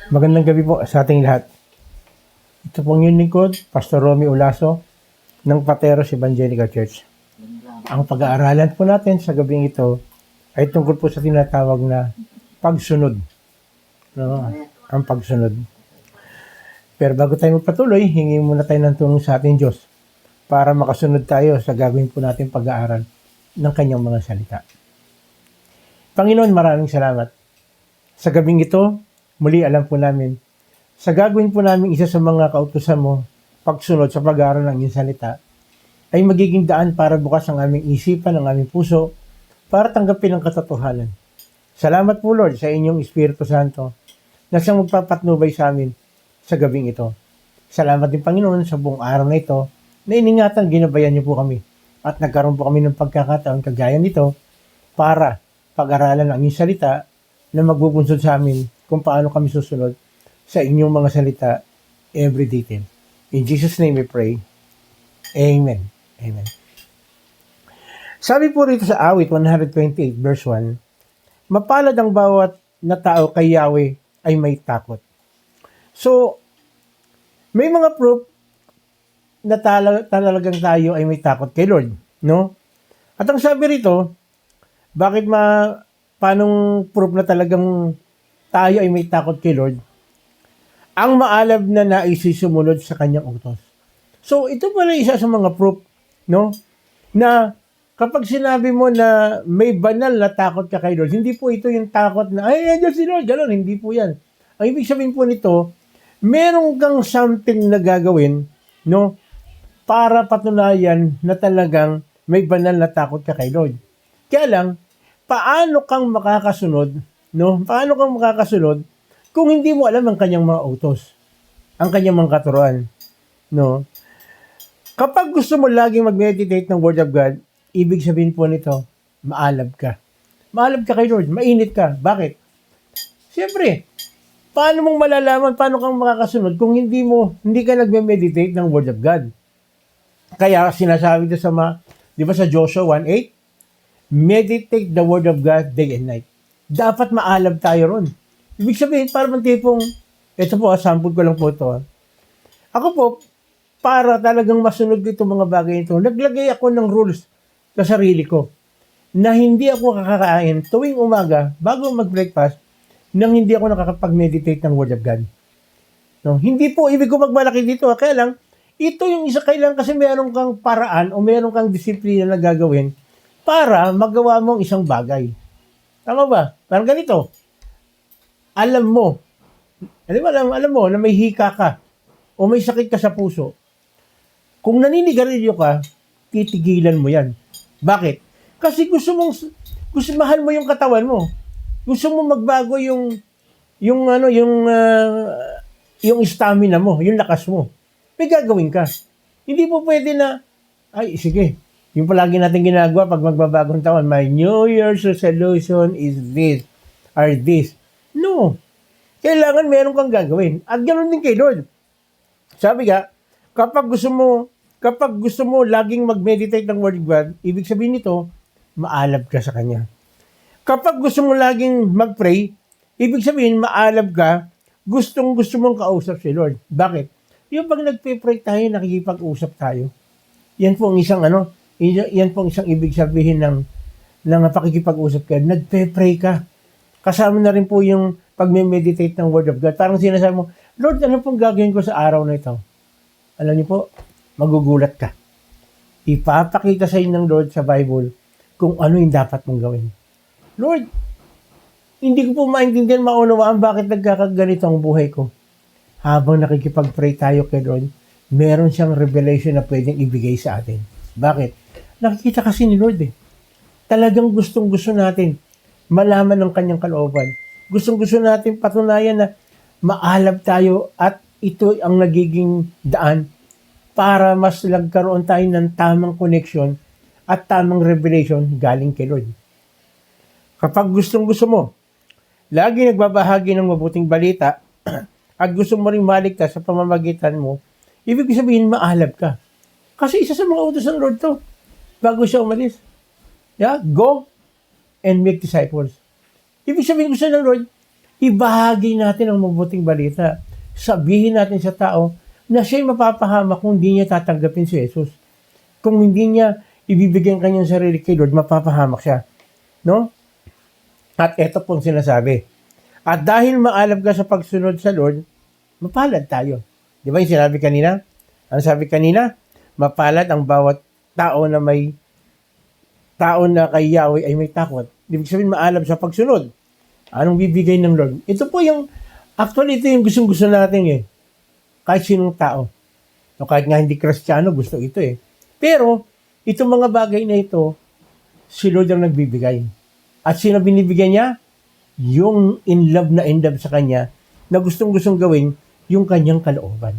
Magandang gabi po sa ating lahat. Ito pong yung lingkod, Pastor Romy Ulaso ng Pateros Evangelical Church. Ang pag-aaralan po natin sa gabing ito ay tungkol po sa tinatawag na pagsunod. No? Ang pagsunod. Pero bago tayo magpatuloy, hingi muna tayo ng tulong sa ating Diyos para makasunod tayo sa gagawin po natin pag-aaral ng kanyang mga salita. Panginoon, maraming salamat. Sa gabing ito, muli alam po namin, sa gagawin po namin isa sa mga kautusan mo, pagsunod sa pag-aaral ng iyong salita, ay magiging daan para bukas ang aming isipan, ang aming puso, para tanggapin ang katotohanan. Salamat po Lord sa inyong Espiritu Santo na siyang magpapatnubay sa amin sa gabing ito. Salamat din Panginoon sa buong araw na ito na iningatan, ginabayan niyo po kami at nagkaroon po kami ng pagkakataon kagaya nito para pag-aralan ang iyong salita na magbubunsod sa amin kung paano kami susunod sa inyong mga salita every detail. In Jesus' name we pray. Amen. Amen. Sabi po rito sa awit 128 verse 1, mapalad ang bawat na tao kay Yahweh ay may takot. So, may mga proof na talagang tayo ay may takot kay Lord, no? At ang sabi rito, paanong proof na talagang tayo ay may takot kay Lord? Ang maalab na nais sumunod sa kanyang utos. So, ito pala isa sa mga proof, no? Na kapag sinabi mo na may banal na takot ka kay Lord, hindi po ito yung takot na, ay, Diyos si Lord, gano'n, hindi po yan. Ang ibig sabihin po nito, meron kang something na gagawin, no? Para patunayan na talagang may banal na takot ka kay Lord. Kaya lang, paano kang makakasunod, no? Paano kang makakasunod kung hindi mo alam ang kanyang mga utos, ang kanyang mga katuruan, no? Kapag gusto mo laging mag-meditate ng Word of God, ibig sabihin po nito, maalab ka. Maalab ka kay Lord, mainit ka. Bakit? Siyempre, paano mong malalaman, paano kang makakasunod kung hindi ka nagme-meditate ng Word of God? Kaya sinasabi ito di ba sa Joshua 1:8, meditate the Word of God day and night. Dapat maalab tayo ron. Ibig sabihin, parang tipong, ito po, sample ko lang po ito. Ako po, para talagang masunod ko itong mga bagay ito, naglagay ako ng rules sa sarili ko na hindi ako kakakain tuwing umaga, bago mag-breakfast, nang hindi ako nakakapag-meditate ng Word of God. No? Hindi po, ibig ko magmalaki dito. Kaya lang, ito yung isa kailangan kasi meron kang paraan o meron kang disiplina na gagawin para magawa mo ang isang bagay. Tama ba? Parang ganito. Alam mo na may hika ka o may sakit ka sa puso. Kung naninigarilyo ka, titigilan mo yan. Bakit? Kasi mahal mo yung katawan mo. Gusto mo magbago yung stamina mo, yung lakas mo. May gagawin ka. Hindi po pwede na, ay, sige, yung palagi natin ginagawa pag magbabagong taon, my New Year's resolution is this, or this. No. Kailangan meron kang gagawin. At ganoon din kay Lord. Sabi nga, kapag gusto mo laging mag-meditate ng Word of God, ibig sabihin nito, maalab ka sa Kanya. Kapag gusto mo laging mag-pray, ibig sabihin, maalab ka, gusto mong kausap si Lord. Bakit? Yung pag nagpe-pray tayo, nakikipag-usap tayo. Yan po ang isang ibig sabihin ng pakikipag-usap ka. Nagpe-pray ka. Kasama na rin po yung pag-meditate ng Word of God. Parang sinasabi mo, Lord, ano pong gagawin ko sa araw na ito? Alam niyo po, magugulat ka. Ipapakita sa inyo ng Lord sa Bible kung ano yung dapat mong gawin. Lord, hindi ko po maintindihan, maunawaan bakit nagkakaganito ang buhay ko. Habang nakikipag-pray tayo kay Lord, meron siyang revelation na pwedeng ibigay sa atin. Bakit? Nakikita kasi ni Lord Talagang gustong-gusto natin malaman ng kanyang kalooban. Gustong-gusto natin patunayan na maalab tayo at ito ang nagiging daan para mas nagkaroon tayo ng tamang connection at tamang revelation galing kay Lord. Kapag gustong-gusto mo, lagi nagbabahagi ng mabuting balita at gusto mo rin maligtas sa pamamagitan mo, ibig sabihin maalab ka. Kasi isa sa mga utos ng Lord to, bago siya umalis. Yeah? Go and make disciples. Ibig sabihin gusto ng Lord, ibahagi natin ang mabuting balita. Sabihin natin sa tao na siya'y mapapahamak kung hindi niya tatanggapin si Jesus. Kung hindi niya ibibigay ang kanyang sarili kay Lord, mapapahamak siya. No? At ito pong sinasabi. At dahil maalam ka sa pagsunod sa Lord, mapalad tayo. Di ba yung sinabi kanina? Ang sabi kanina, mapalad ang bawat tao na kay Yahweh ay may takot. Ibig sabihin, maalam sa pagsunod. Anong bibigay ng Lord? Ito po yung, actually ito yung gustong-gusto natin eh. Kahit sinong tao. O kahit nga hindi Kristiyano, gusto ito eh. Pero, itong mga bagay na ito, si Lord ang nagbibigay. At sino binibigyan niya? Yung in love sa kanya, na gustong-gustong gawin, yung kanyang kalooban.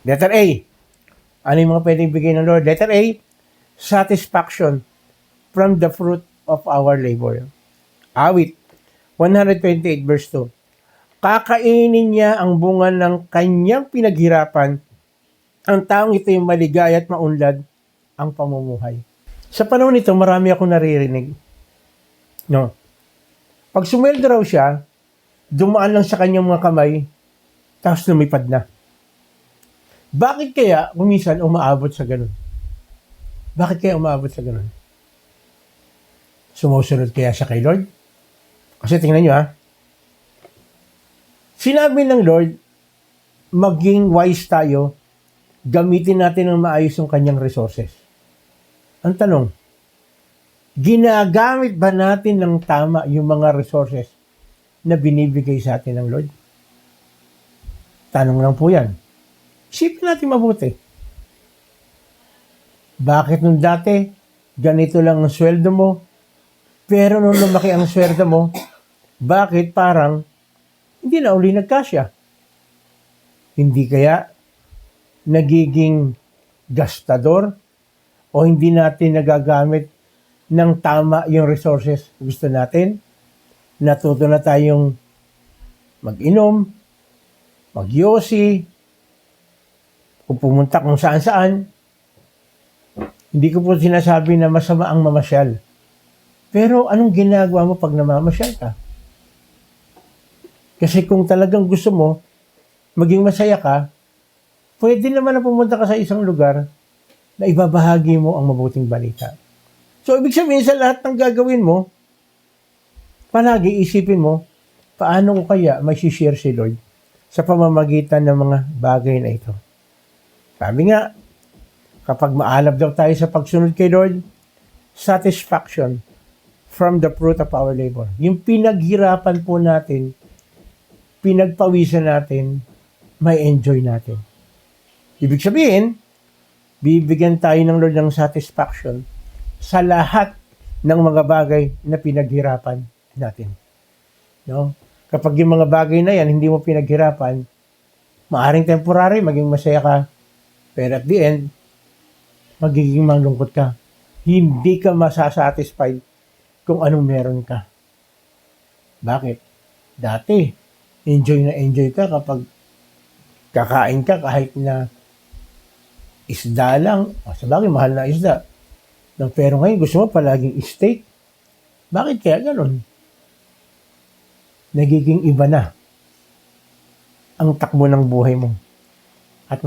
Letter A. Ano yung mga pwedeng bigay ng Lord? Letter A, satisfaction from the fruit of our labor. Awit, 128 verse 2. Kakainin niya ang bunga ng kanyang pinaghirapan. Ang taong ito yung maligaya at maunlad ang pamumuhay. Sa panahon nito, marami akong naririnig. No. Pag sumweldo raw siya, dumaan lang sa kanyang mga kamay, tapos lumipad na. Bakit kaya kumisan umaabot sa ganun? Bakit kaya umaabot sa ganun? Sumusunod kaya siya kay Lord? Kasi tingnan nyo sinabi ng Lord, maging wise tayo, gamitin natin ng maayos yung kanyang resources. Ang tanong, ginagamit ba natin ng tama yung mga resources na binibigay sa atin ng Lord? Tanong lang po yan. Isipin natin mabuti. Bakit nung dati, ganito lang ang sweldo mo, pero nung lumaki ang sweldo mo, bakit parang hindi na uli nagkasya? Hindi kaya nagiging gastador o hindi natin nagagamit ng tama yung resources gusto natin? Natuto na tayong mag-inom, mag-yosi, kung pumunta kung saan-saan. Hindi ko po sinasabi na masama ang mamasyal. Pero anong ginagawa mo pag namamasyal ka? Kasi kung talagang gusto mo, maging masaya ka, pwede naman na pumunta ka sa isang lugar na ibabahagi mo ang mabuting balita. So, ibig sabihin sa lahat ng gagawin mo, palagi isipin mo, paano ko kaya may share si Lord sa pamamagitan ng mga bagay na ito. Sabi nga, kapag maalab daw tayo sa pagsunod kay Lord, satisfaction from the fruit of our labor. Yung pinaghirapan po natin, pinagpawisan natin, may enjoy natin. Ibig sabihin, bibigyan tayo ng Lord ng satisfaction sa lahat ng mga bagay na pinaghirapan natin. No? Kapag yung mga bagay na yan, hindi mo pinaghirapan, maaring temporary, maging masaya ka, pero at the end, magiging malungkot ka. Hindi ka masasatisfied kung anong meron ka. Bakit? Dati, enjoy ka kapag kakain ka kahit na isda lang. Sabagay, mahal na isda. Pero ngayon, gusto mo palaging steak. Bakit kaya ganun? Nagiging iba na ang takbo ng buhay mo. At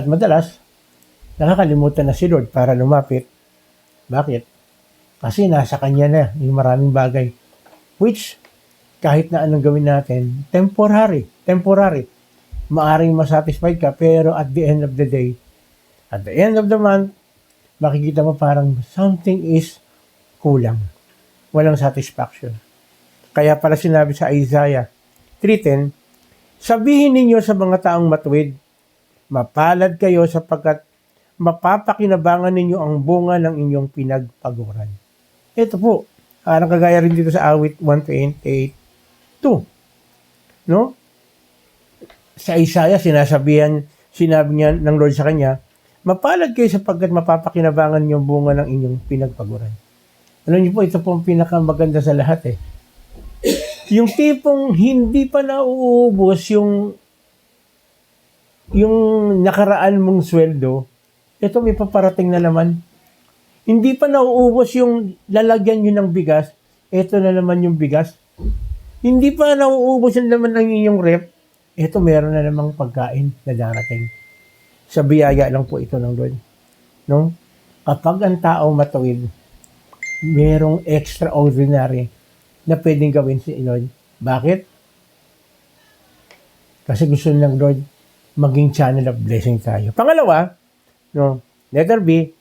madalas, nakakalimutan na si Lord para lumapit. Bakit? Kasi nasa Kanya na yung maraming bagay. Which, kahit na anong gawin natin, temporary. Maaring masatisfied ka, pero at the end of the day, at the end of the month, makikita mo parang something is kulang. Walang satisfaction. Kaya pala sinabi sa Isaiah 3:10, sabihin ninyo sa mga taong matuwid, mapalad kayo sapagkat mapapakinabangan ninyo ang bunga ng inyong pinagpaguran. Ito po, parang kagaya rin dito sa awit 128:2. No? Sa Isaiah, sinabi niya ng Lord sa kanya, mapalad kayo sapagkat mapapakinabangan niyo ang bunga ng inyong pinagpaguran. Alam niyo po, ito po ang pinakamaganda sa lahat Yung tipong hindi pa nauubos yung nakaraan mong sweldo, ito may paparating na naman. Hindi pa nauubos yung lalagyan nyo ng bigas, ito na naman yung bigas. Hindi pa nauubos yung laman ng inyong rep, eto meron na namang pagkain na darating. Sa biyaya lang po ito ng Lord. No? Kapag ang tao matuwid, merong extraordinary na pwedeng gawin si Lord. Bakit? Kasi gusto ng Lord maging channel of blessing tayo. Pangalawa, no, letter B,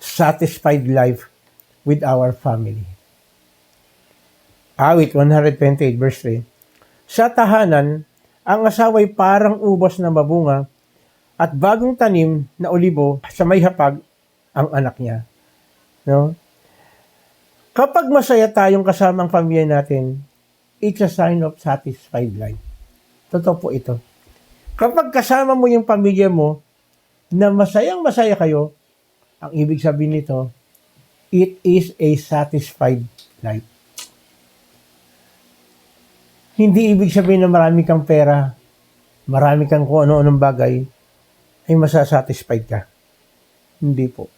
satisfied life with our family. Awit 128 verse 3. Sa tahanan, ang asawa'y parang ubos na mabunga at bagong tanim na olibo sa may hapag ang anak niya. No? Kapag masaya tayong kasama ang pamilya natin, it's a sign of satisfied life. Totoo po ito. Kapag kasama mo yung pamilya mo na masayang masaya kayo, ang ibig sabihin nito, it is a satisfied life. Hindi ibig sabihin na marami kang pera, marami kang kung ano-anong bagay, ay masasatisfied ka. Hindi po.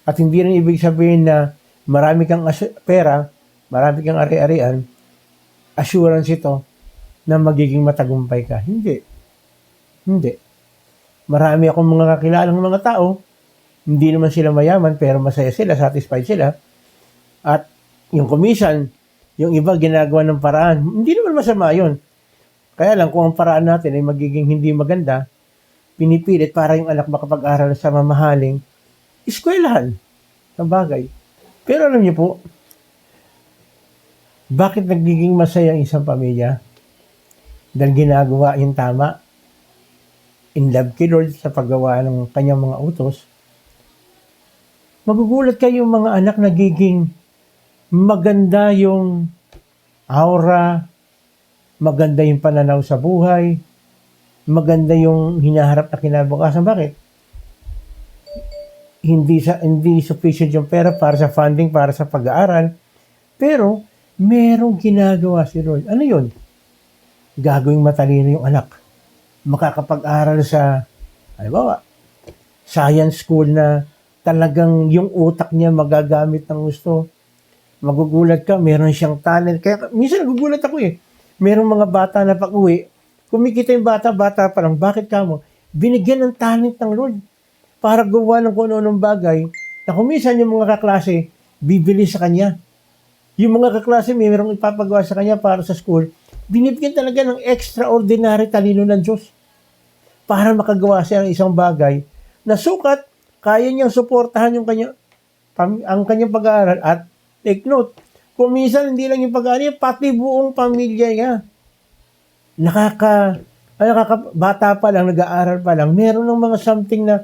At hindi rin ibig sabihin na marami kang pera, marami kang ari-arian, assurance ito na magiging matagumpay ka. Hindi. Hindi. Marami akong mga kakilalang mga tao, hindi naman sila mayaman, pero masaya sila, satisfied sila. At yung komisan, yung iba ginagawa ng paraan, hindi naman masama yun. Kaya lang kung ang paraan natin ay magiging hindi maganda, pinipilit para yung anak makapag-aral sa mamahaling eskwelahan ng bagay. Pero alam niyo po, bakit nagiging masaya ang isang pamilya? Dahil ginagawa yung tama, in love kay Lord sa paggawa ng kanyang mga utos. Magugulat kayo mga anak, nagiging maganda yung aura, maganda yung pananaw sa buhay, maganda yung hinaharap na kinabukasan. Bakit? Hindi sufficient yung pera para sa funding, para sa pag-aaral, pero merong ginagawa si Lord. Ano yun? Gagawing matalino yung anak. Makakapag-aral sa, halimbawa, science school na talagang yung utak niya magagamit ng gusto. Magugulat ka, meron siyang talent. Kaya minsan nagugulat ako eh. Merong mga bata na pag-uwi, kumikita yung bata pa lang, bakit ka mo? Binigyan ng talent ng Lord para gawa ng kung ano-anong bagay na kung minsan yung mga kaklase, bibili sa kanya. Yung mga kaklase, may merong ipapagawa sa kanya para sa school, binibigyan talaga ng extraordinary talino ng Diyos para makagawa siya ng isang bagay na sukat, kaya niyang suportahan yung ang kanyang pag-aaral. At take note, kung minsan hindi lang yung pag-aaral, pati buong pamilya niya. Bata pa lang, nag-aaral pa lang, meron ng mga something na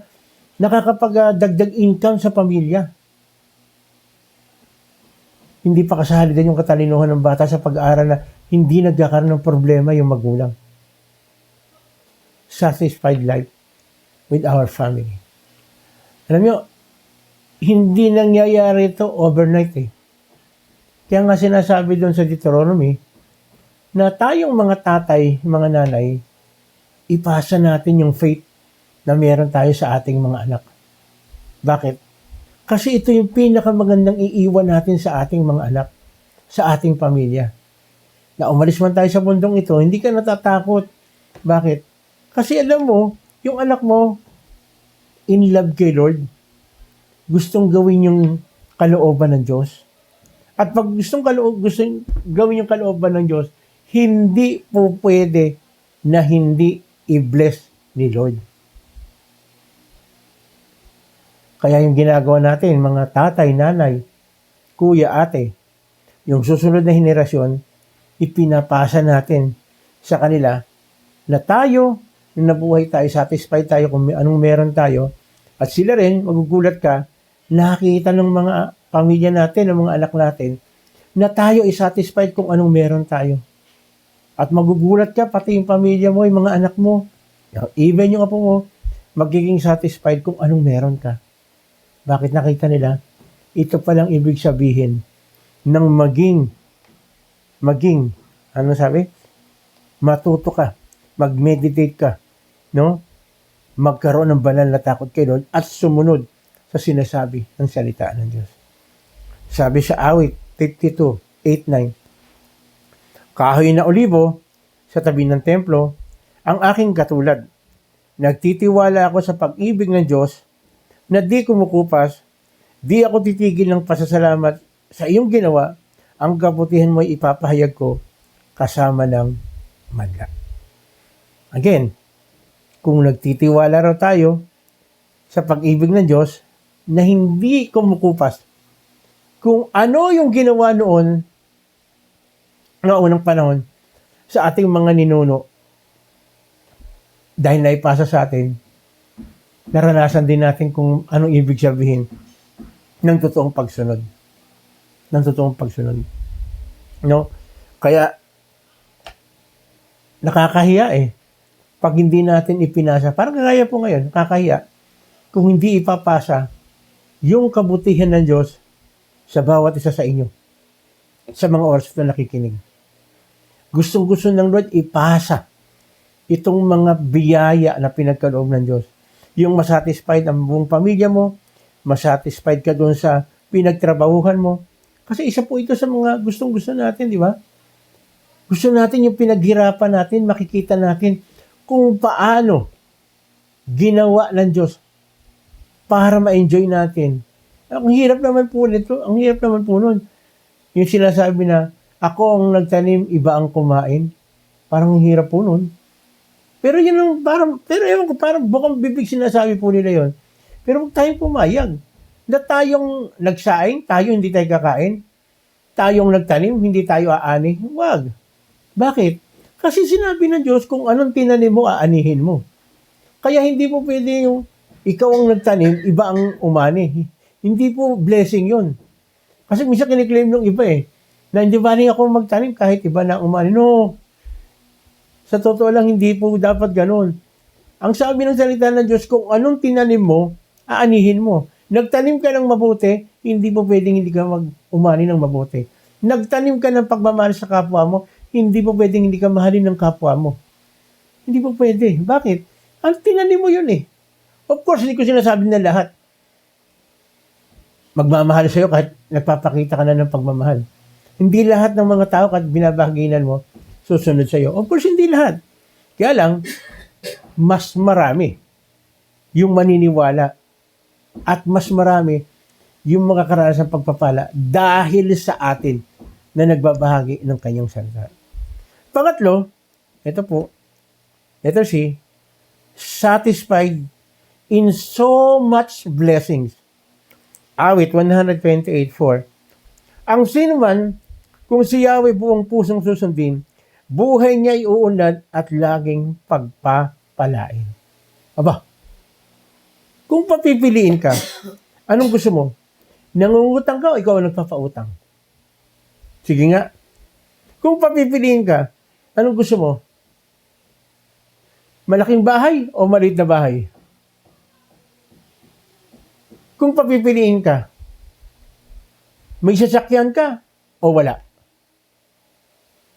nakakapag-dagdag income sa pamilya. Hindi pa kasali din yung katalinuhan ng bata sa pag-aaral na hindi nagkakaroon ng problema yung magulang. Satisfied life with our family. Alam nyo, hindi nangyayari ito overnight eh. Kaya nga sinasabi doon sa Deuteronomy na tayong mga tatay, mga nanay, ipasa natin yung faith na meron tayo sa ating mga anak. Bakit? Kasi ito yung pinakamagandang iiwan natin sa ating mga anak, sa ating pamilya. Na umalis man tayo sa mundong ito, hindi ka natatakot. Bakit? Kasi alam mo, yung anak mo, in love kay Lord, gustong gawin yung kalooban ng Diyos. At pag gustong gawin yung kalooban ng Diyos, hindi po pwede na hindi i-bless ni Lord. Kaya yung ginagawa natin, mga tatay, nanay, kuya, ate, yung susunod na henerasyon, ipinapasa natin sa kanila na tayo, nung nabuhay tayo, satisfied tayo kung anong meron tayo, at sila rin, magugulat ka, nakikita ng mga pamilya natin, ng mga anak natin, na tayo ay satisfied kung anong meron tayo. At magugulat ka, pati yung pamilya mo, yung mga anak mo, even yung apo mo, magiging satisfied kung anong meron ka. Bakit nakita nila? Ito palang ibig sabihin ng maging, ano sabi? Matuto ka, mag-meditate ka, no? Magkaroon ng banal na takot kay Lord at sumunod sa sinasabi ng salita ng Diyos. Sabi sa awit 52:8-9, Kahoy na olibo sa tabi ng templo, ang aking katulad. Nagtitiwala ako sa pag-ibig ng Diyos na di kumukupas, di ako titigil ng pasasalamat sa iyong ginawa, ang kabutihan mo ay ipapahayag ko kasama ng madla. Again, kung nagtitiwala raw tayo sa pag-ibig ng Diyos na hindi kumukupas, kung ano yung ginawa noon noong unang panahon sa ating mga ninuno, dahil naipasa sa atin, naranasan din natin kung anong ibig sabihin ng totoong pagsunod. Ng totoong pagsunod. No? Kaya, nakakahiya pag hindi natin ipinasa. Parang kagaya po ngayon, nakakahiya kung hindi ipapasa yung kabutihan ng Diyos sa bawat isa sa inyo. Sa mga oras na nakikinig. Gustong-gusto ng Lord ipasa itong mga biyaya na pinagkaloob ng Diyos. Yung masatisfied ang buong pamilya mo, masatisfied ka doon sa pinagtrabahuhan mo. Kasi isa po ito sa mga gustong-gusto natin, di ba? Gusto natin yung pinaghirapan natin, makikita natin kung paano ginawa ng Diyos para ma-enjoy natin. Ang hirap naman po nito, ang hirap naman po nun. Yung sinasabi na, ako ang nagtanim, iba ang kumain. Parang hirap po nun. Pero yun ang ewan ko, parang bukang bibig sinasabi po nila yon. Pero huwag tayong pumayag. Na tayong nagsaing, tayo hindi tayo kakain. Tayong nagtanim, hindi tayo aani. Huwag. Bakit? Kasi sinabi ng Diyos, kung anong tinanim mo, aanihin mo. Kaya hindi po pwede yung ikaw ang nagtanim, iba ang umani. Hindi po blessing yon. Kasi minsan kiniklaim ng iba na hindi ba ako magtanim kahit iba na umani. No. Sa totoo lang, hindi po dapat ganun. Ang sabi ng salita ng Diyos, kung anong tinanim mo, aanihin mo. Nagtanim ka ng mabuti, hindi po pwedeng hindi ka mag-umani ng mabuti. Nagtanim ka ng pagmamahal sa kapwa mo, hindi po pwedeng hindi ka mahalin ng kapwa mo. Hindi po pwede. Bakit? Ang tinanim mo yun Of course, hindi ko sinasabi na lahat. Magmamahal sa'yo kahit nagpapakita ka na ng pagmamahal. Hindi lahat ng mga tao kahit binabahaginan mo, susunod sa'yo. Of course, hindi lahat. Kaya lang, mas marami yung maniniwala at mas marami yung mga karanasang pagpapala dahil sa atin na nagbabahagi ng kanyang salita. Pangatlo, ito si satisfied in so much blessings. Awit 128:4. Ang sinuman, kung si Yahweh buong pusong susundin, buhay niya ay uunlad at laging pagpapalain. Aba, kung papipiliin ka, anong gusto mo? Nangungutang ka o ikaw ang nagpapautang? Sige nga. Kung papipiliin ka, anong gusto mo? Malaking bahay o maliit na bahay? Kung papipiliin ka, may sasakyan ka o wala?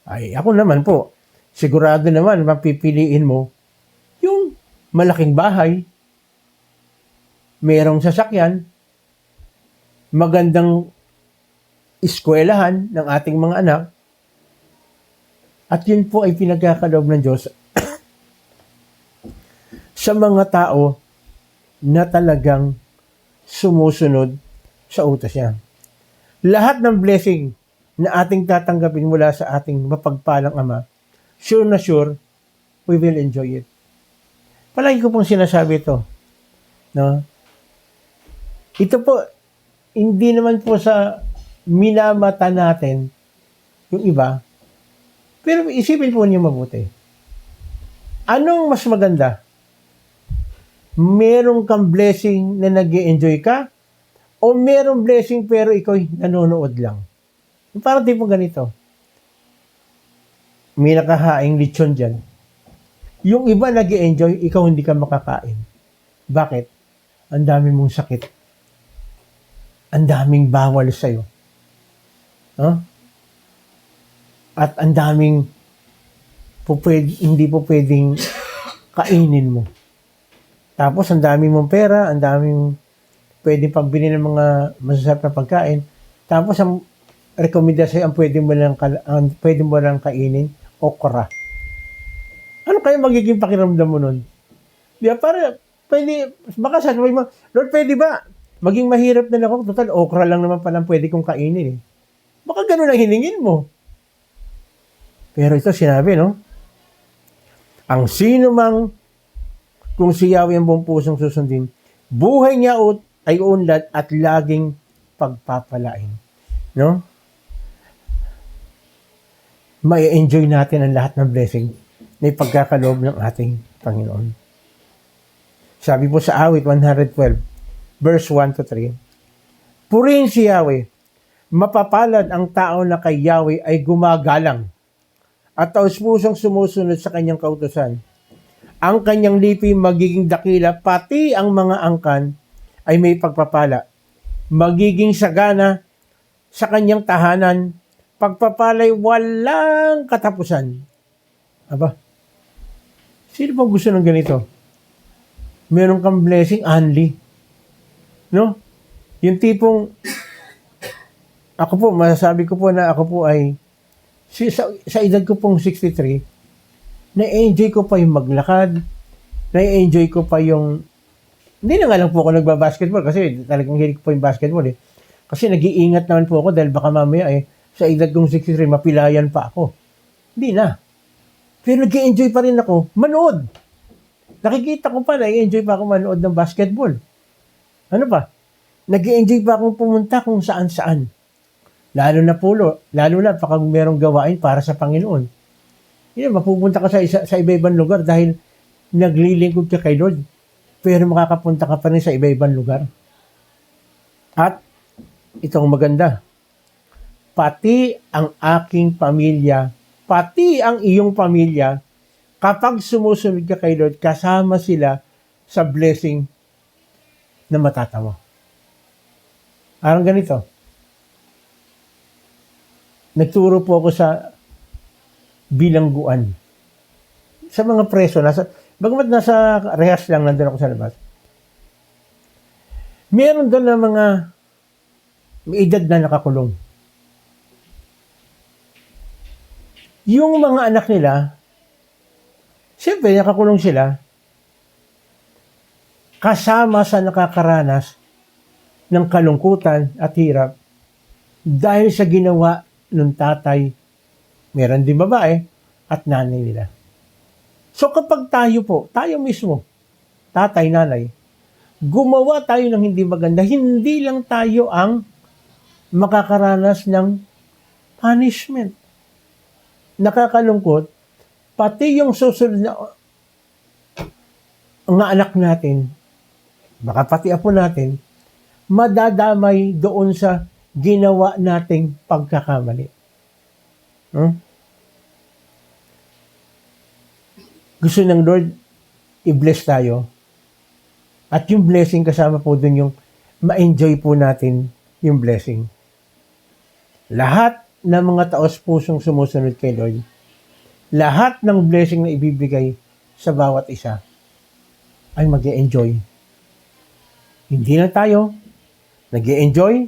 Ay, ako naman po, sigurado naman mapipiliin mo yung malaking bahay, merong sasakyan, magandang eskwelahan ng ating mga anak, at yun po ay pinagkakaloob ng Diyos sa mga tao na talagang sumusunod sa utos niya. Lahat ng blessing na ating tatanggapin mula sa ating mapagpalang Ama, sure na sure, we will enjoy it. Palagi ko pong sinasabi ito. No? Ito po, hindi naman po sa minamata natin yung iba, pero isipin po niyo mabuti. Anong mas maganda? Merong kang blessing na nag-i-enjoy ka o merong blessing pero ikaw nanonood lang? Parang tipo ganito. May nakahaing lechon dyan. Yung iba nag-i-enjoy, ikaw hindi ka makakain. Bakit? Ang dami mong sakit. Ang daming bawal sa'yo. Huh? At ang daming hindi po pwedeng kainin mo. Tapos, ang daming mong pera, ang daming pwedeng pambili ng mga masasarap na pagkain. Tapos, ang rekomenda sa'yo ang pwede mo lang kainin, okra. Ano kaya magiging pakiramdam mo nun? Di ba? Para, pwede, baka sasabihin mo, Lord, pwede ba? Maging mahirap na ako. Total, okra lang naman palang pwede kong kainin eh. Baka ganun ang hiningin mo. Pero ito sinabi, no? Ang sino mang, kung si Yahweh ang buong pusong susundin, buhay niya ay unlad at laging pagpapalain. No? May enjoy natin ang lahat ng blessing na ipagkakaloob ng ating Panginoon. Sabi po sa awit 112, verse 1 to 3, purihin si Yahweh, mapapalad ang tao na kay Yahweh ay gumagalang at taos-pusong sumusunod sa kanyang kautusan. Ang kanyang lipi magiging dakila, pati ang mga angkan ay may pagpapala. Magiging sagana sa kanyang tahanan, pagpapalay walang katapusan. Aba, sino bang gusto ng ganito? Meron kang blessing, only. No? Yung tipong, ako po, masasabi ko po na ako po ay, sa edad ko pong 63, na-enjoy ko pa yung maglakad, na-enjoy ko pa yung, hindi na nga lang po ako nagbabasketball kasi talagang hilig ko po yung basketball eh. Kasi nag-iingat naman po ako dahil baka mamaya sa edad kong 63, mapilayan pa ako. Hindi na. Pero nag-enjoy pa rin ako manood. Nakikita ko pa, nag-enjoy pa ako manood ng basketball. Ano pa? Nag-enjoy pa akong pumunta kung saan-saan. Lalo na pag merong gawain para sa Panginoon. Mapupunta ka sa iba-ibang lugar dahil naglilingkod ka kay Lord. Pero makakapunta ka pa rin sa iba-ibang lugar. At itong maganda, pati ang aking pamilya, pati ang iyong pamilya, kapag sumusunod ka kay Lord, kasama sila sa blessing na matatawa. Parang ganito. Nagturo po ako sa bilangguan. Sa mga preso, bagamat nasa rehas lang, nandun ako sa labas. Meron doon na mga may edad na nakakulong. Yung mga anak nila, siyempre nakakulong sila, kasama sa nakakaranas ng kalungkutan at hirap dahil sa ginawa ng tatay, meron din babae, at nanay nila. So kapag tayo mismo, tatay, nanay, gumawa tayo ng hindi maganda, hindi lang tayo ang makakaranas ng punishment. Nakakalungkot, pati yung susunod na mga anak natin, baka pati apo natin, madadamay doon sa ginawa nating pagkakamali. Gusto ng Lord, i-bless tayo. At yung blessing kasama po dun yung ma-enjoy po natin yung blessing. Lahat ng mga taos-pusong sumusunod kay Lord, lahat ng blessing na ibibigay sa bawat isa ay mag-e-enjoy. Hindi na tayo nag-e-enjoy,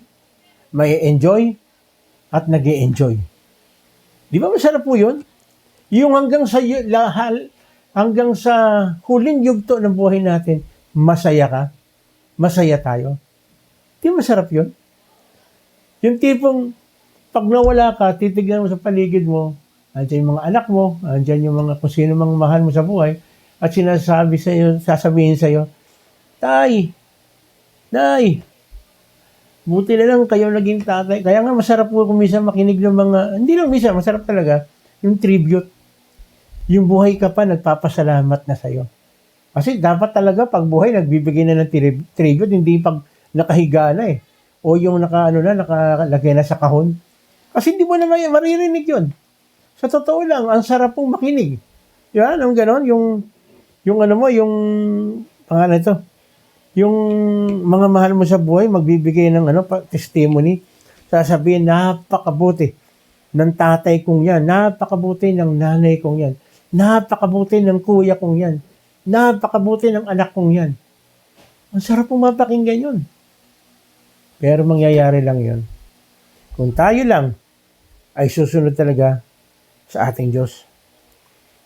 may-enjoy, at nag-e-enjoy. Di ba masarap po yun? Yung hanggang sa huling yugto ng buhay natin, masaya ka, masaya tayo. Di masarap yun? Yung tipong, pag nawala ka, titignan mo sa paligid mo, andyan yung mga anak mo, andyan yung mga kung sino mang mahal mo sa buhay, at sasabihin sa'yo, Tay, buti na lang kayo naging tatay. Kaya nga masarap po kung minsan makinig ng mga, hindi lang minsan, masarap talaga, yung tribute. Yung buhay ka pa, nagpapasalamat na sa'yo. Kasi dapat talaga pag buhay, nagbibigay na ng tribute, hindi pag nakahiga na eh. O yung nakalagay na sa kahon. Kasi hindi mo na maririnig yun. Sa totoo lang, ang sarap pong makinig. Yan, ang ganon, yung pangalan ito, yung mga mahal mo sa buhay, magbibigay ng testimony, sasabihin, napakabuti ng tatay kong yan, napakabuti ng nanay kong yan, napakabuti ng kuya kong yan, napakabuti ng anak kong yan. Ang sarap pong mapakinggan yun. Pero mangyayari lang yun kung tayo lang ay susunod talaga sa ating Diyos.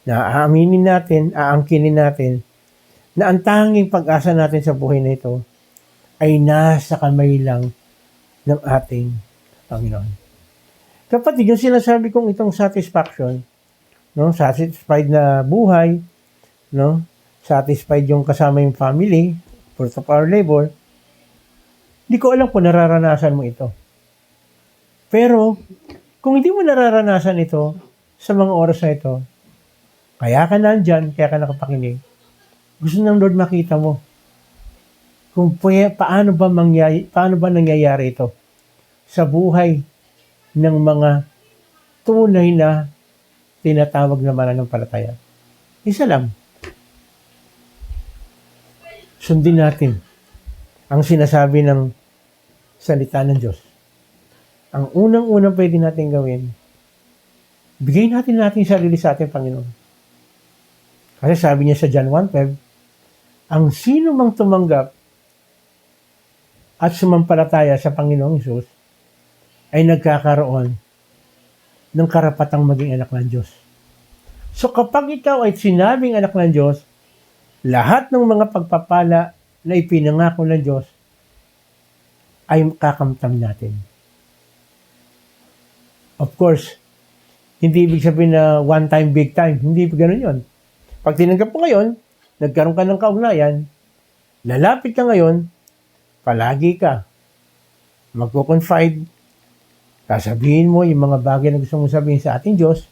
Na aaminin natin, aangkinin natin na ang tanging pag-asa natin sa buhay na ito ay nasa kamay lang ng ating Panginoon. Kapatid, yung sinasabi kong itong satisfaction, no, satisfied na buhay, no, satisfied yung kasama yung family, fruit of our labor, hindi ko alam kung nararanasan mo ito. Pero, kung hindi mo nararanasan ito sa mga oras na ito, kaya ka nandyan, kaya ka nakapakinig, gusto ng Lord makita mo kung paano ba nangyayari ito sa buhay ng mga tunay na tinatawag na mananampalataya. Isa lang. Sundin natin ang sinasabi ng salita ng Diyos. Ang unang-unang pwede natin gawin, bigay natin sarili sa ating Panginoon. Kasi sabi niya sa John 1:12, ang sino mang tumanggap at sumampalataya sa Panginoong Hesus ay nagkakaroon ng karapatang maging anak ng Diyos. So kapag ikaw ay sinabing anak ng Diyos, lahat ng mga pagpapala na ipinangako ng Diyos ay kakamtam natin. Of course, hindi ibig sabihin na one time, big time. Hindi ganun yun. Pag tinanggap mo ngayon, nagkaroon ka ng kaugnayan, lalapit ka ngayon, palagi ka magko-confide, sasabihin mo yung mga bagay na gusto mong sabihin sa ating Diyos,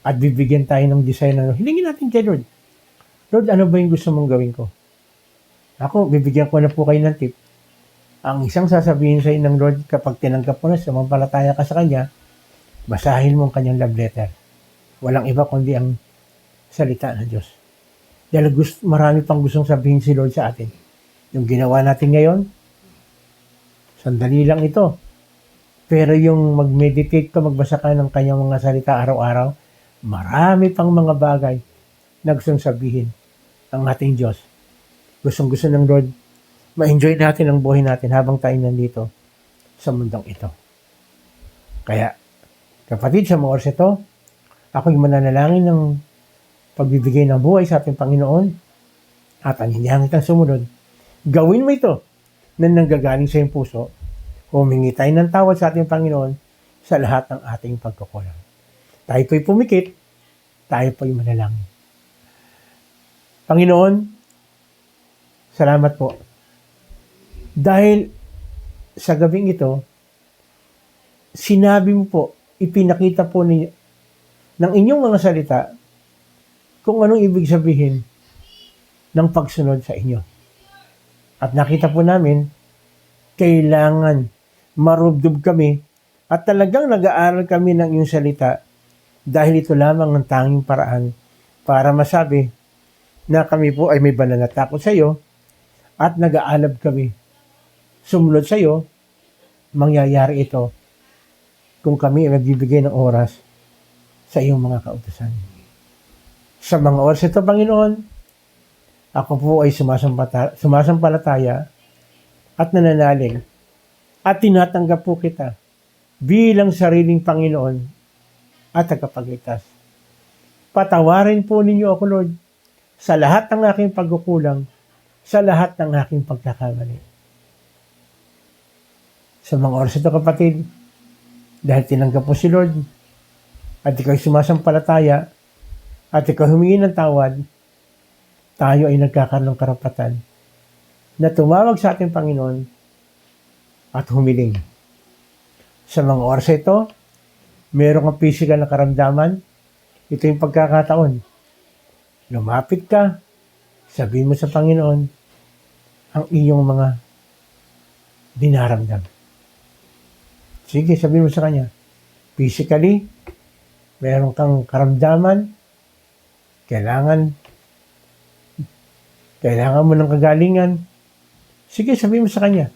at bibigyan tayo ng design na hilingin natin kay Lord. Lord, ano ba yung gusto mong gawin ko? Ako, bibigyan ko na po kayo ng tip. Ang isang sasabihin sa ng Lord kapag tinanggap mo na, sumampalataya ka sa Kanya, basahin mo ang Kanyang love letter. Walang iba kundi ang salita ng Diyos. Dahil marami pang gustong sabihin si Lord sa atin. Yung ginawa natin ngayon, sandali lang ito. Pero yung mag-meditate ka, magbasa ka ng Kanyang mga salita araw-araw, marami pang mga bagay na gustong sabihin ang ating Diyos. Gustong-gusto ng Lord, ma-enjoy natin ang buhay natin habang tayo nandito sa mundong ito. Kaya, kapatid, sa mga oras ito, ako'y mananalangin ng pagbibigay ng buhay sa ating Panginoon at anhinihang kitang sumunod. Gawin mo ito na nanggagaling sa iyong puso. Humingi tayo ng tawad sa ating Panginoon sa lahat ng ating pagkukulang. Tayo po'y pumikit, tayo po'y manalangin. Panginoon, salamat po. Dahil sa gabing ito, sinabi mo po, ipinakita po ng inyong mga salita kung anong ibig sabihin ng pagsunod sa inyo. At nakita po namin, kailangan marubdob kami at talagang nag-aaral kami ng iyong salita dahil ito lamang ang tanging paraan para masabi na kami po ay may banal na takot sa iyo at nag-aalab kami. Sumunod sa iyo, mangyayari ito kung kami ay magbibigay ng oras sa iyong mga kautusan. Sa mga oras ito, Panginoon, ako po ay sumasampalataya at nananalig at tinatanggap po kita bilang sariling Panginoon at tagapagligtas. Patawarin po ninyo ako, Lord, sa lahat ng aking pagkukulang, sa lahat ng aking pagkakamali. Sa mga oras ito, kapatid, dahil tinanggap po si Lord at ikaw sumasampalataya at ikaw humingi ng tawad, tayo ay nagkakaroon ng karapatan na tumawag sa ating Panginoon at humiling. Sa mga oras ito, meron kang physical na karamdaman, ito yung pagkakataon. Lumapit ka, sabihin mo sa Panginoon ang iyong mga dinaramdam. Sige, sabihin mo sa Kanya, physically, meron kang karamdaman, kailangan mo ng kagalingan. Sige, sabihin mo sa Kanya.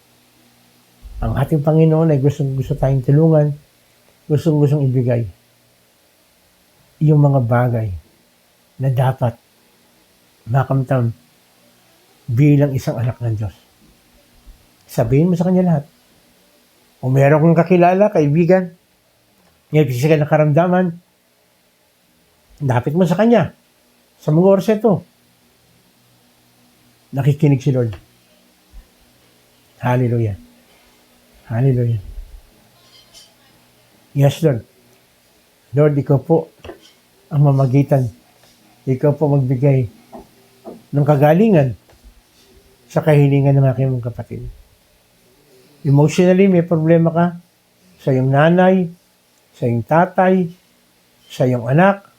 Ang ating Panginoon ay gusto tayong tulungan, gustong ibigay yung mga bagay na dapat makamtam bilang isang anak ng Diyos. Sabihin mo sa Kanya lahat. O meron kang kakilala, kaibigan, may physical na karamdaman, lapit mo sa Kanya. Sa mga oras ito, nakikinig si Lord. Hallelujah. Hallelujah. Yes, Lord. Lord, ikaw po ang mamagitan. Ikaw po magbigay ng kagalingan sa kahilingan ng aking mga kapatid. Emotionally, may problema ka sa iyong nanay, sa iyong tatay, sa iyong anak,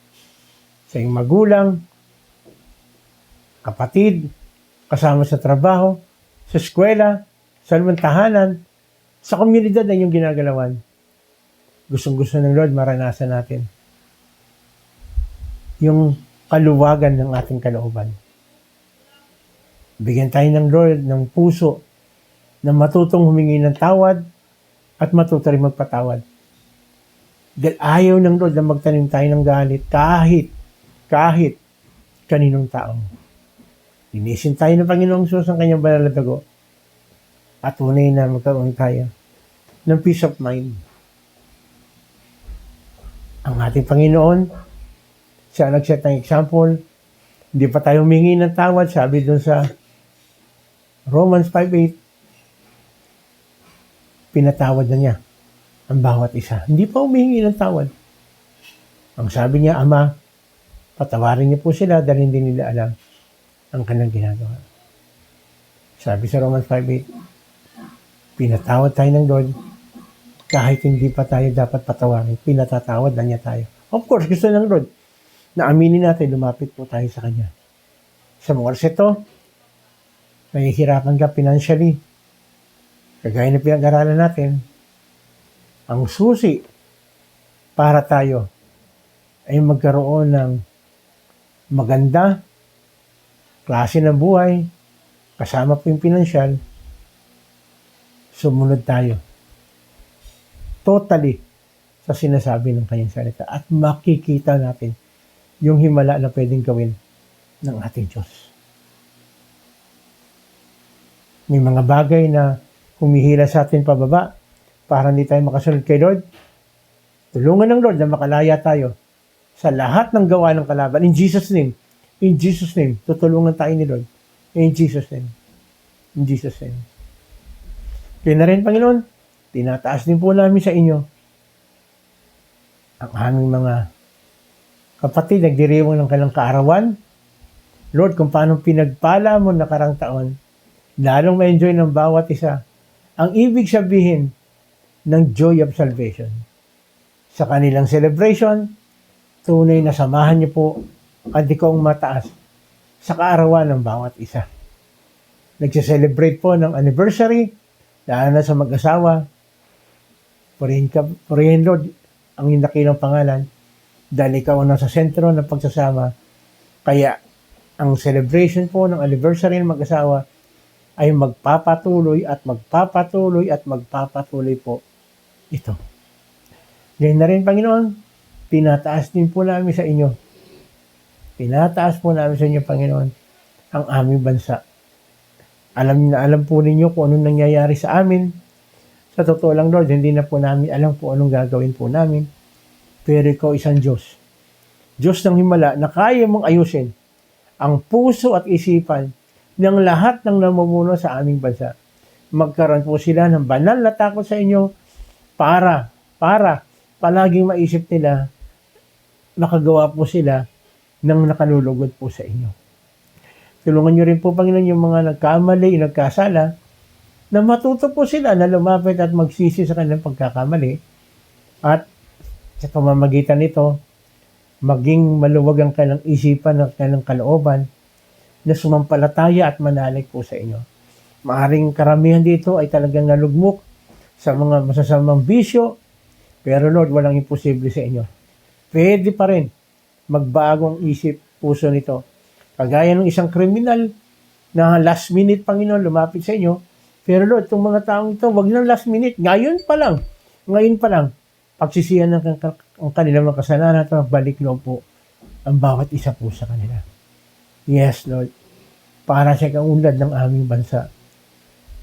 sa iyong magulang, kapatid, kasama sa trabaho, sa eskwela, sa tahanan, sa komunidad na iyong ginagalawan. Gustong-gusto ng Lord maranasan natin yung kaluwagan ng ating kalooban. Bigyan tayo ng Lord ng puso na matutong humingi ng tawad at matuto rin magpatawad. Dahil ayaw ng Lord na magtanim tayo ng galit kahit kaninong tao. Linisin tayo ng Panginoong Sus ang kanyang banal na dugo at tunay na magkaroon tayo ng peace of mind. Ang ating Panginoon, siya nag-set ng example, hindi pa tayo humingi ng tawad, sabi doon sa Romans 5:8, pinatawad na niya ang bawat isa. Hindi pa humingi ng tawad. Ang sabi niya, Ama, patawarin niyo po sila dahil hindi nila alam ang kanilang ginagawa. Sabi sa Romans 5:8, pinatawad tayo ng Lord kahit hindi pa tayo dapat patawarin. Pinatatawad na niya tayo. Of course, gusto ng Lord na aminin natin, lumapit po tayo sa Kanya. Sa mga oras ito, nahihirapan ka financially. Kagaya na pinag-aralan natin, ang susi para tayo ay magkaroon ng maganda, klase ng buhay, kasama po yung pinansyal, sumunod tayo totally sa sinasabi ng kanyang salita at makikita natin yung himala na pwedeng gawin ng ating Diyos. May mga bagay na humihila sa atin pababa para hindi tayo makasunod kay Lord. Tulungan ng Lord na makalaya tayo sa lahat ng gawa ng kalaban. In Jesus' name. In Jesus' name. Tutulungan tayo ni Lord. In Jesus' name. In Jesus' name. Kaya na rin, Panginoon, tinataas din po namin sa inyo ang aming mga kapatid, nagdiriwang ng kanilang kaarawan. Lord, kung paano pinagpala mo nakarang taon, lalong ma-enjoy ng bawat isa ang ibig sabihin ng joy of salvation. Sa kanilang celebration, tunay na samahan niyo po ang dikong mataas sa kaarawan ng bawat isa. Nagse-celebrate po ng anniversary, lalo na sa mag-asawa. Purihin Lord ang dakilang pangalan dahil ikaw ang nasa sentro ng pagsasama. Kaya ang celebration po ng anniversary ng mag-asawa ay magpapatuloy at magpapatuloy at magpapatuloy po ito. Ngayon na rin, Panginoon, tinataas din po namin sa inyo. Tinataas po namin sa inyo, Panginoon, ang aming bansa. Alam po ninyo kung anong nangyayari sa amin. Sa totoo lang, Lord, hindi na po namin alam kung anong gagawin po namin. Pero ikaw isang Diyos. Diyos ng himala na kaya mong ayusin ang puso at isipan ng lahat ng namumuno sa aming bansa. Magkaroon po sila ng banal na takot sa inyo para palaging maisip nila nakagawa po sila ng nakalulugod po sa inyo. Tulungan niyo rin po, Panginoon, yung mga nagkamali, nagkasala, na matuto po sila na lumapit at magsisi sa kanilang pagkakamali at sa pamamagitan nito, maging maluwag ang kanilang isipan at kanilang kalooban na sumampalataya at manalig po sa inyo. Maaring karamihan dito ay talagang nalugmok sa mga masasamang bisyo, pero Lord, walang imposible sa inyo. Pwede pa rin magbagong isip puso nito. Kagaya ng isang kriminal na last minute, Panginoon, lumapit sa inyo. Pero Lord, itong mga taong ito, wag lang last minute. Ngayon pa lang, pagsisiyan ng kanilang mga kasalanan at magbalik loob po ang bawat isa po sa kanila. Yes, Lord, para sa kaunlad ng aming bansa.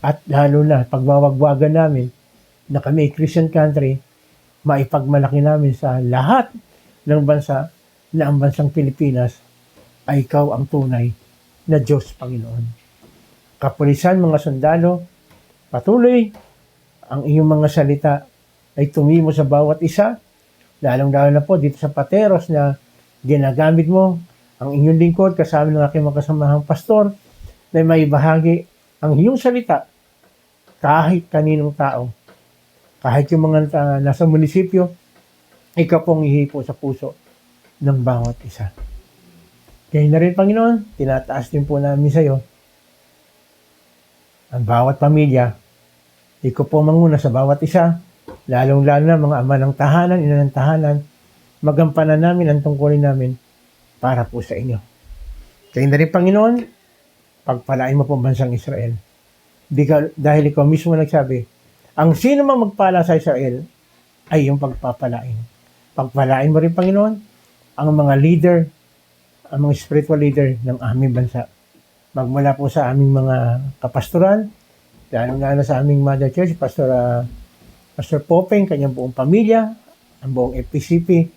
At lalo na, pagwawagwagan namin na kami Christian country, maipagmalaki namin sa lahat ng bansa na ang bansang Pilipinas ay ikaw ang tunay na Diyos, Panginoon. Kapulisan, mga sundalo, patuloy ang iyong mga salita ay tumimo sa bawat isa, lalong-lalo na po dito sa Pateros na ginagamit mo ang inyong lingkod kasama ng aking mga kasamahang pastor na may bahagi ang iyong salita kahit kaninong tao. Kahit yung mga nasa munisipyo, ikaw pong ihipo sa puso ng bawat isa. Kaya na rin, Panginoon, tinataas din po namin sa iyo ang bawat pamilya. Ikaw po manguna sa bawat isa, lalong-lalo na mga ama ng tahanan, ina ng tahanan, magampanan namin ang tungkulin namin para po sa inyo. Kaya na rin, Panginoon, pagpalain mo po ang bansang Israel. Dahil ikaw mismo nagsabi, ang sino mang magpala sa Israel ay yung pagpapalain. Pagpalain mo rin, Panginoon, ang mga leader, ang mga spiritual leader ng aming bansa. Magmula po sa aming mga kapastoran, lalo-lalo sa aming Mother Church, Pastor Popeng, kanyang buong pamilya, ang buong FPCP,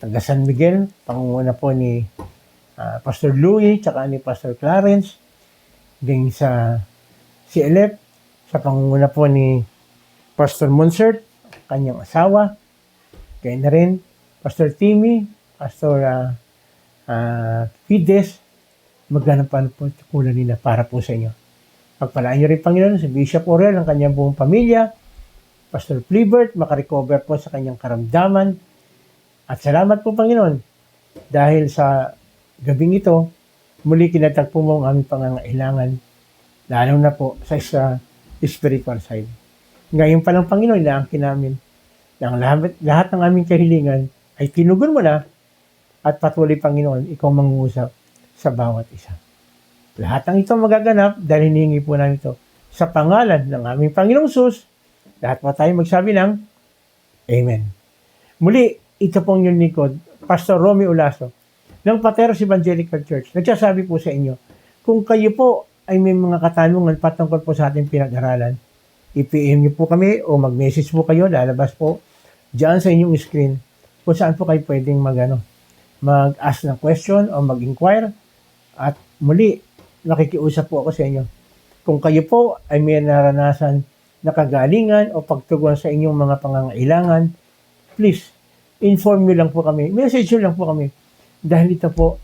taga San Miguel, pangunguna po ni Pastor Louie, tsaka ni Pastor Clarence, din sa CLF, sa pangunguna po ni Pastor Monsert, kanyang asawa, kaya na rin Pastor Timmy, Pastor Fides, maganapan po kulang nila para po sa inyo. Pagpalaan niyo rin, Panginoon, si Bishop Orel, ang kanyang buong pamilya, Pastor Plibert, makarecover po sa kanyang karamdaman. At salamat po, Panginoon, dahil sa gabing ito, muli kinatagpo mo ang aming pangangailangan, lalo na po sa spiritual side. Ngayon pa lang, Panginoon, inaangkin namin na ang lahat ng aming kahilingan ay tinugon mo na at patuloy, Panginoon, ikaw mangungusap sa bawat isa. Lahat ng ito magaganap dahil hinihingi po namin ito sa pangalan ng aming Panginoong Sus. Lahat po tayo magsabi ng Amen. Muli, ito pong yung lingkod, Pastor Romy Olaso, ng Pateros Evangelical Church. Nagsasabi po sa inyo, kung kayo po ay may mga katanungan patungkol po sa ating pinag-aralan, i-PM niyo po kami o mag-message po kayo, lalabas po dyan sa inyong screen kung saan po kayo pwedeng mag-ask ng question o mag-inquire. At muli, nakikiusap po ako sa inyo. Kung kayo po ay may naranasan na kagalingan o pagtugon sa inyong mga pangangailangan, please, inform nyo lang po kami. Message nyo lang po kami. Dahil ito po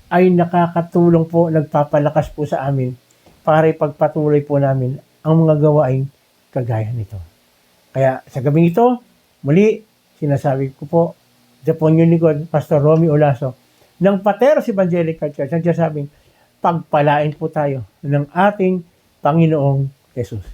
ay nakakatulong po, nagpapalakas po sa amin para ipagpatuloy po namin ang mga gawain kagaya nito. Kaya sa gabing ito, muli, sinasabi ko po, ito po yung lingkod, Pastor Romy Olaso, ng Pateros Evangelical Church, nagsasabing, pagpalain po tayo ng ating Panginoong Jesus.